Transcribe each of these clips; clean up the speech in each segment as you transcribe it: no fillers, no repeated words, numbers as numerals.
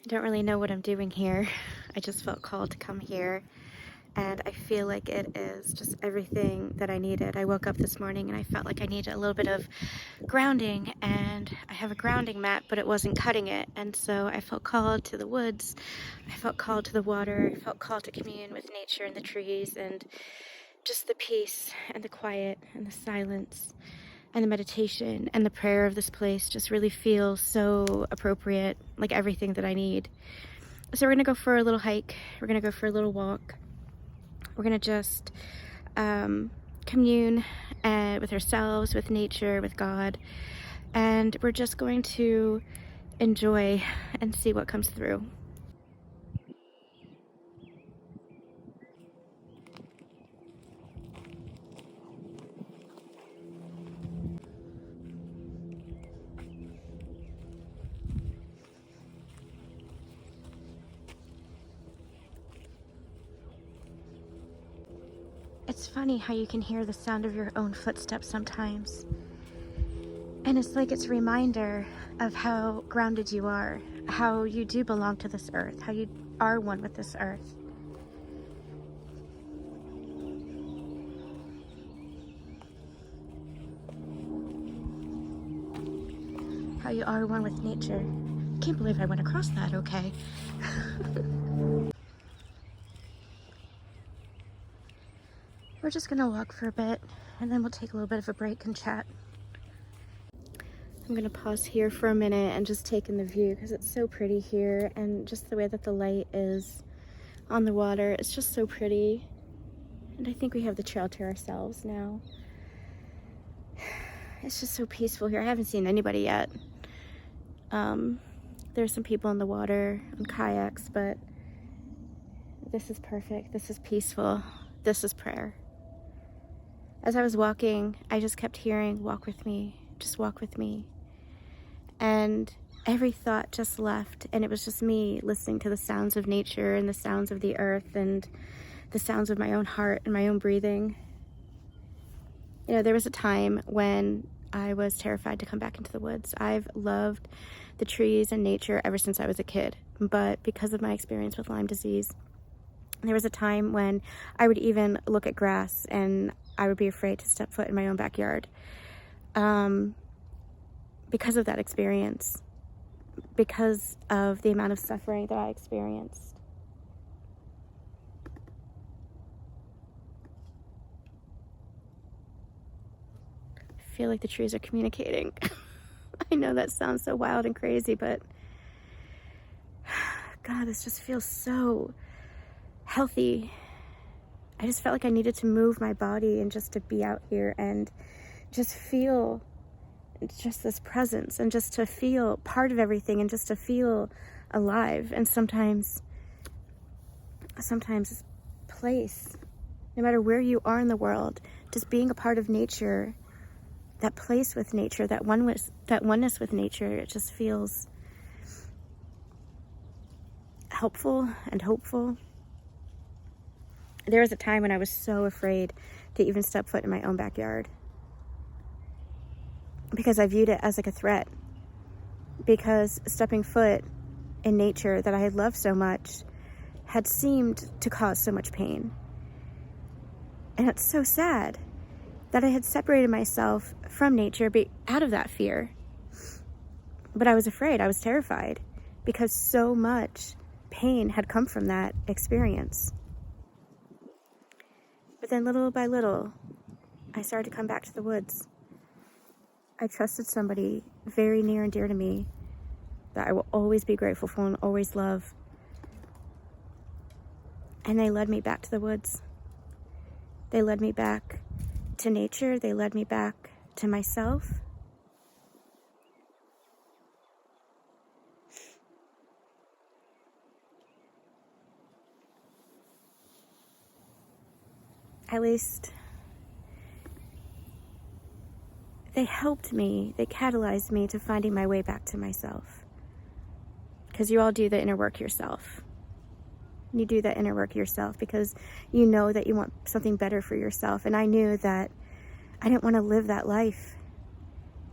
I don't really know what I'm doing here. I just felt called to come here, and I feel like it is just everything that I needed. I woke up this morning and I felt like I needed a little bit of grounding, and I have a grounding mat, but it wasn't cutting it. And so I felt called to the woods. I felt called to the water. I felt called to commune with nature and the trees and just the peace and the quiet and the silence and the meditation and the prayer of this place just really feels so appropriate, like everything that I need. So we're gonna go for a little hike. We're gonna go for a little walk. We're gonna just commune with ourselves, with nature, with God, and we're just going to enjoy and see what comes through. It's funny how you can hear the sound of your own footsteps sometimes. And it's like it's a reminder of how grounded you are, how you do belong to this earth, how you are one with this earth. How you are one with nature. Can't believe I went across that, okay? We're just gonna walk for a bit, and then we'll take a little bit of a break and chat. I'm gonna pause here for a minute and just take in the view because it's so pretty here, and just the way that the light is on the water, it's just so pretty. And I think we have the trail to ourselves now. It's just so peaceful here. I haven't seen anybody yet. There's some people in the water on kayaks, but this is perfect. This is peaceful. This is prayer. As I was walking, I just kept hearing, walk with me, just walk with me. And every thought just left, and it was just me listening to the sounds of nature and the sounds of the earth and the sounds of my own heart and my own breathing. You know, there was a time when I was terrified to come back into the woods. I've loved the trees and nature ever since I was a kid, but because of my experience with Lyme disease, there was a time when I would even look at grass and I would be afraid to step foot in my own backyard. Because of that experience, because of the amount of suffering that I experienced. I feel like the trees are communicating. I know that sounds so wild and crazy, but God, this just feels so healthy. I just felt like I needed to move my body and just to be out here and just feel just this presence and just to feel part of everything and just to feel alive. And sometimes place, no matter where you are in the world, just being a part of nature, that place with nature, that oneness with nature, it just feels helpful and hopeful. There was a time when I was so afraid to even step foot in my own backyard because I viewed it as like a threat, because stepping foot in nature that I had loved so much had seemed to cause so much pain. And it's so sad that I had separated myself from nature out of that fear. But I was afraid, I was terrified, because so much pain had come from that experience. But then little by little, I started to come back to the woods. I trusted somebody very near and dear to me that I will always be grateful for and always love. And they led me back to the woods. They led me back to nature. They led me back to myself. At least they helped me, they catalyzed me to finding my way back to myself. Because you all do the inner work yourself. You do that inner work yourself because you know that you want something better for yourself. And I knew that I didn't want to live that life.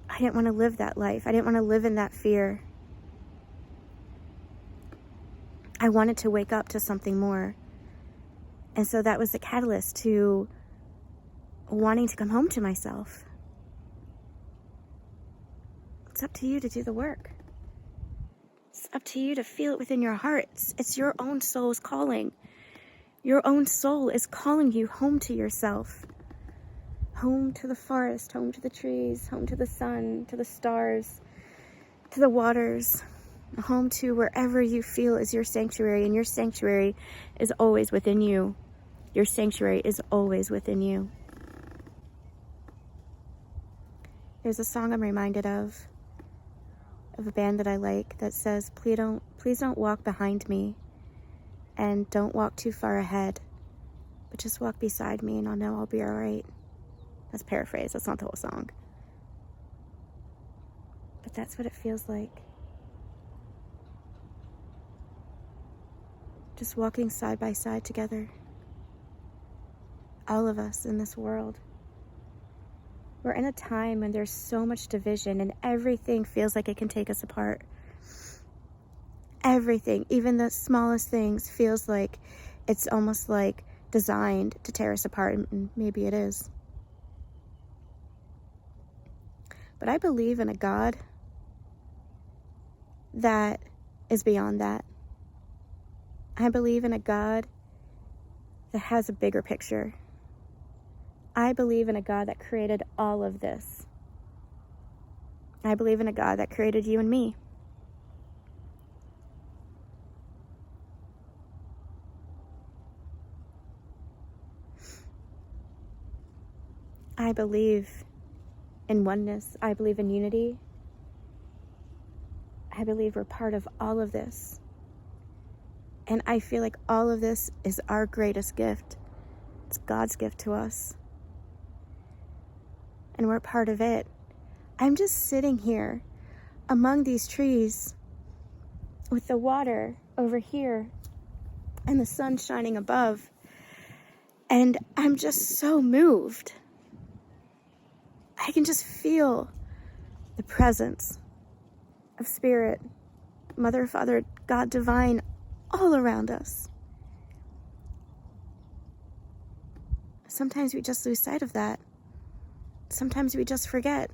I didn't want to live that life. I didn't want to live in that fear. I wanted to wake up to something more. And so that was the catalyst to wanting to come home to myself. It's up to you to do the work. It's up to you to feel it within your heart. It's your own soul's calling. Your own soul is calling you home to yourself. Home to the forest, home to the trees, home to the sun, to the stars, to the waters, home to wherever you feel is your sanctuary, and your sanctuary is always within you. Your sanctuary is always within you. There's a song I'm reminded of a band that I like that says, please don't walk behind me, and don't walk too far ahead, but just walk beside me and I'll know I'll be all right. That's paraphrase, that's not the whole song. But that's what it feels like. Just walking side by side together. All of us in this world. We're in a time when there's so much division and everything feels like it can take us apart. Everything, even the smallest things, feels like it's almost like designed to tear us apart, and maybe it is. But I believe in a God that is beyond that. I believe in a God that has a bigger picture. I believe in a God that created all of this. I believe in a God that created you and me. I believe in oneness. I believe in unity. I believe we're part of all of this. And I feel like all of this is our greatest gift. It's God's gift to us. And we're part of it. I'm just sitting here among these trees with the water over here and the sun shining above. And I'm just so moved. I can just feel the presence of Spirit, Mother, Father, God Divine, all around us. Sometimes we just lose sight of that. Sometimes we just forget.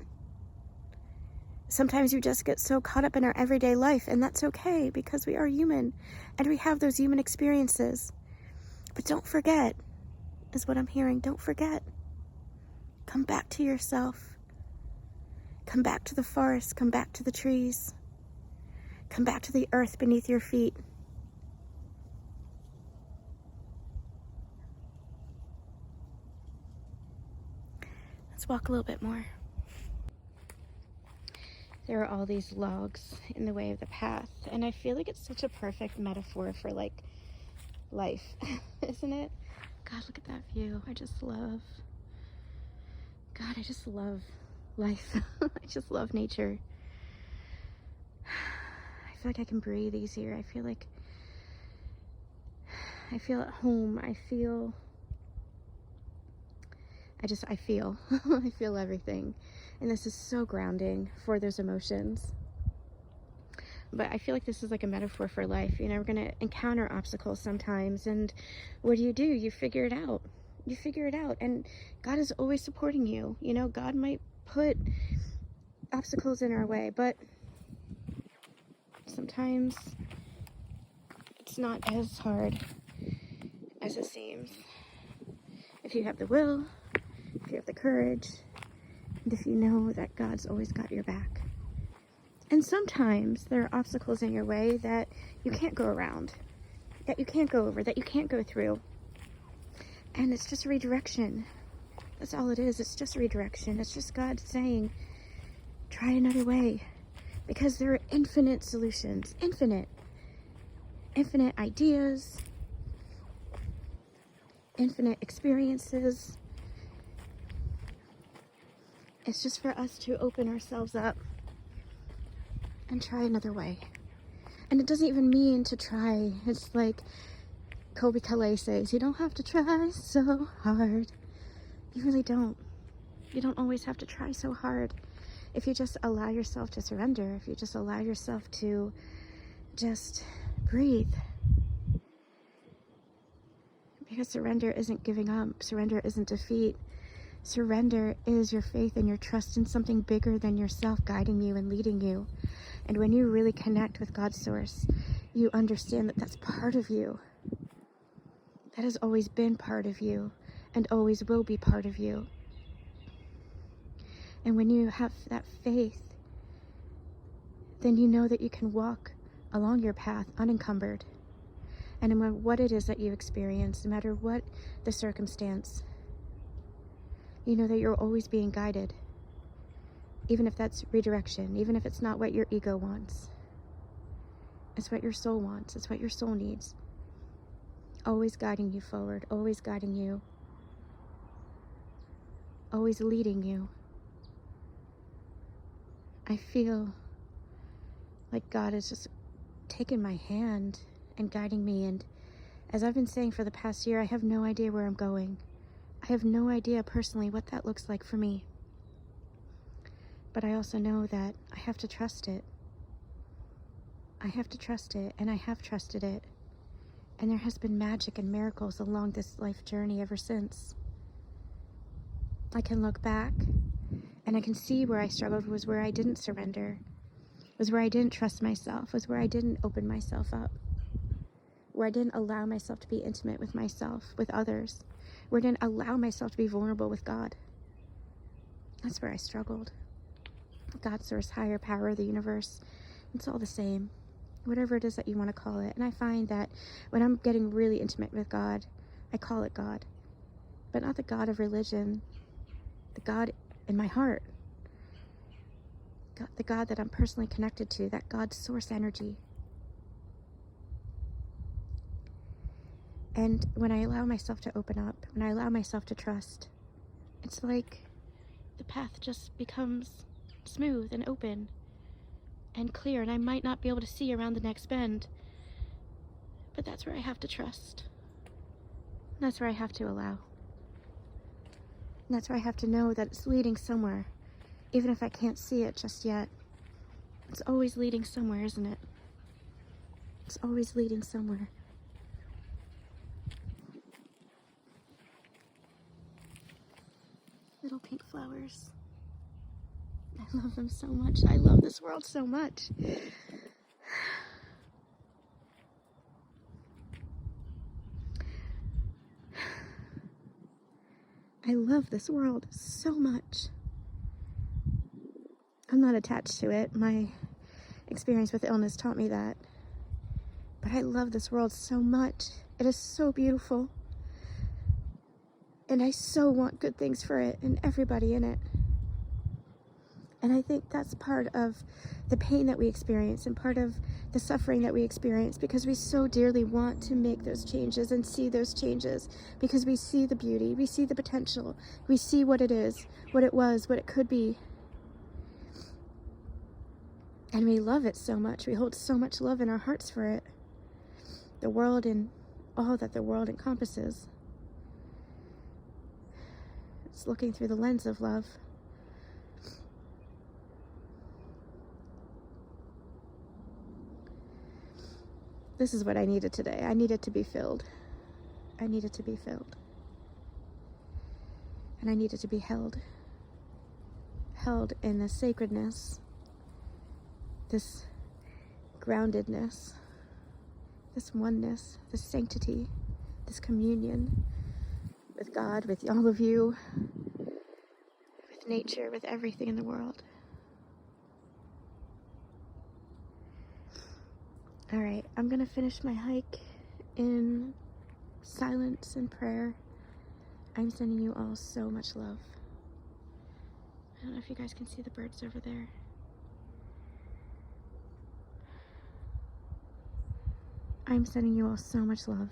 Sometimes we just get so caught up in our everyday life, and that's okay because we are human and we have those human experiences. But don't forget, is what I'm hearing. Don't forget. Come back to yourself. Come back to the forest. Come back to the trees. Come back to the earth beneath your feet. Let's walk a little bit more. There are all these logs in the way of the path, and I feel like it's such a perfect metaphor for like life, isn't it? God, look at that view. I just love life. I just love nature. I feel like I can breathe easier. I feel at home. I feel I feel everything. And this is so grounding for those emotions. But I feel like this is like a metaphor for life. You know, we're going to encounter obstacles sometimes. And what do? You figure it out. You figure it out. And God is always supporting you. You know, God might put obstacles in our way, but sometimes it's not as hard as it seems. If you have the will, if you have the courage, and if you know that God's always got your back. And sometimes there are obstacles in your way that you can't go around, that you can't go over, that you can't go through. And it's just redirection. That's all it is. It's just redirection. It's just God saying, try another way. Because there are infinite solutions. Infinite ideas. Infinite experiences. It's just for us to open ourselves up and try another way. And it doesn't even mean to try. It's like Colbie Caillat says, you don't have to try so hard. You really don't. You don't always have to try so hard. If you just allow yourself to surrender, if you just allow yourself to just breathe Because surrender isn't giving up. Surrender isn't defeat. Surrender is your faith and your trust in something bigger than yourself guiding you and leading you. And when you really connect with God's source, you understand that that's part of you. That has always been part of you and always will be part of you. And when you have that faith, then you know that you can walk along your path unencumbered. And no matter what it is that you experience, no matter what the circumstance, you know that you're always being guided. Even if that's redirection, even if it's not what your ego wants. It's what your soul wants. It's what your soul needs. Always guiding you forward, always guiding you, always leading you. I feel like God has just taken my hand and guiding me. And as I've been saying for the past year, I have no idea where I'm going. I have no idea personally what that looks like for me. But I also know that I have to trust it. I have to trust it, and I have trusted it. And there has been magic and miracles along this life journey ever since. I can look back and I can see where I struggled was where I didn't surrender, was where I didn't trust myself, was where I didn't open myself up, where I didn't allow myself to be intimate with myself, with others, where I didn't allow myself to be vulnerable with God. That's where I struggled. God, source, higher power, the universe, it's all the same. Whatever it is that you want to call it. And I find that when I'm getting really intimate with God, I call it God. But not the God of religion, the God in my heart. God, the God that I'm personally connected to, that God source energy. And when I allow myself to open up, when I allow myself to trust, it's like the path just becomes smooth and open and clear, and I might not be able to see around the next bend, but that's where I have to trust. That's where I have to allow. And that's where I have to know that it's leading somewhere, even if I can't see it just yet. It's always leading somewhere, isn't it? It's always leading somewhere. Little pink flowers. I love them so much. I love this world so much. I love this world so much. I'm not attached to it. My experience with illness taught me that. But I love this world so much. It is so beautiful. And I so want good things for it and everybody in it. And I think that's part of the pain that we experience and part of the suffering that we experience, because we so dearly want to make those changes and see those changes, because we see the beauty, we see the potential, we see what it is, what it was, what it could be. And we love it so much. We hold so much love in our hearts for it. The world and all that the world encompasses. It's looking through the lens of love. This is what I needed today. I needed to be filled. I needed to be filled. And I needed to be held. Held in the sacredness, this groundedness, this oneness, this sanctity, this communion with God, with all of you, with nature, with everything in the world. All right, I'm gonna finish my hike in silence and prayer. I'm sending you all so much love. I don't know if you guys can see the birds over there. I'm sending you all so much love.